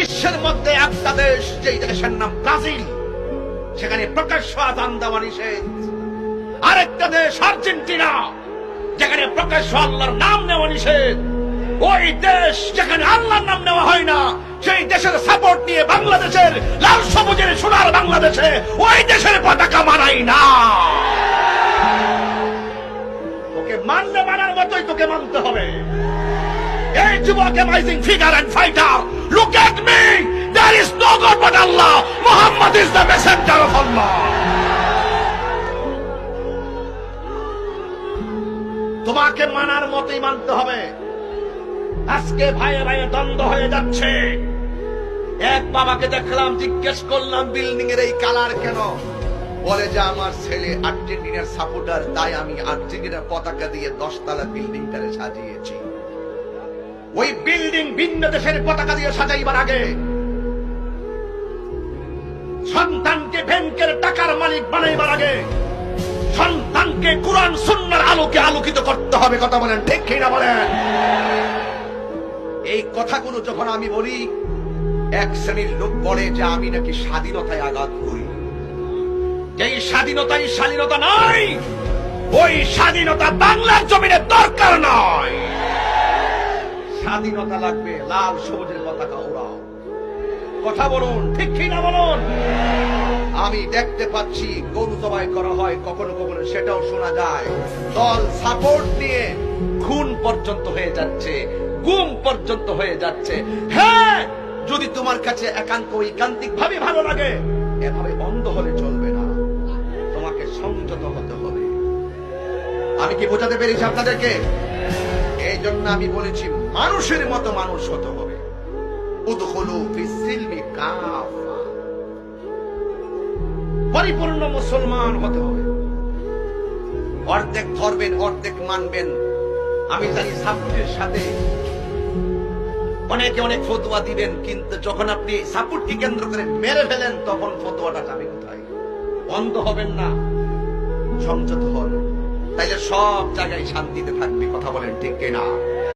বিশ্বের মধ্যে একটা দেশ, যেই দেশের নাম ব্রাজিল, সেখানে প্রকাশ্য আযান দেওয়া নিষেধ। আরেকটা দেশ আর্জেন্টিনা, যেখানে প্রকাশ্য আল্লাহর নাম নেওয়া নিষেধ। ওই দেশ যেখানে আল্লাহর নাম নেওয়া হয় না, সেই দেশের সাপোর্ট নিয়ে বাংলাদেশের লাল সবুজের সোনার বাংলাদেশে ওই দেশের পতাকা মানাই না। তোকে মানলে মানার মতোই তোকে মানতে হবে। এই যুবক, amazing figure and fighter, look at me, there is no god but Allah, Muhammad is the messenger of Allah. তোমাকে মানার মতোই মানতে হবে। আজকে ভাইয়ে ভাইয়ে দ্বন্দ্ব হয়ে যাচ্ছে। এক বাবাকে দেখলাম, জিজ্ঞেস করলাম বিল্ডিং এর এই কালার কেন? বলে যে আমার ছেলে আর্জেন্টিনার সাপোর্টার, তাই আমি আর্জেন্টিনার পতাকা দিয়ে 10 তলা বিল্ডিংটারে সাজিয়েছি। ওই বিল্ডিং ভিন্ন দেশের পতাকা দিয়ে সাজাইবার আগে সন্তানকে ব্যাংকের টাকার মালিক বানাইবার আগে সন্তানকে কুরআন সুন্নাহর আলোকে আলোকিত করতে হবে। কথা বলেন ঠিক কিনা বলেন? এই কথাগুলো যখন আমি বলি, এক শ্রেণীর লোক বলে যে আমি নাকি স্বাধীনতায় আঘাত করি। যেই স্বাধীনতাই স্বাধীনতা নয়, ওই স্বাধীনতা বাংলার জমিনে দরকার নয়। স্বাধীনতা লাগবে লাল সবুজের পতাকা ওড়াও। কথা বলুন ঠিক কিনা বলুন? আমি দেখতে পাচ্ছি গরু জবাই করা হয়, কখনো কখনো সেটাও শোনা যায়। দল সাপোর্ট নিয়ে খুন পর্যন্ত হয়ে যাচ্ছে, গুম পর্যন্ত হয়ে যাচ্ছে। হ্যাঁ, যদি তোমার কাছে একান্ত ঐকান্তিক ভাবে ভালো লাগে, এভাবে অন্ধ হলে চলবে না, তোমাকে সংযত হতে হবে। আমি কি বোঝাতে পেরেছি আপনাদেরকে? এই জন্য আমি বলেছি মানুষের মতো মানুষ হতে হবে। উদখুলু ফিস সিলমি কাফা, পরিপূর্ণ মুসলমান হতে হবে। অর্ধেক ধরবেন, অর্ধেক মানবেন। আমি জানি সাপোর্টের সাথে অনেকে অনেক ফতোয়া দিবেন, কিন্তু যখন আপনি সাপোর্টকে কেন্দ্র করে মেরে ফেলেন, তখন ফতোয়াটা যাবে কোথায়? অন্ধ হবেন না, সংযত হন, তাইলে সব জায়গায় শান্তিতে থাকবে। কথা বলেন ঠিক কিনা?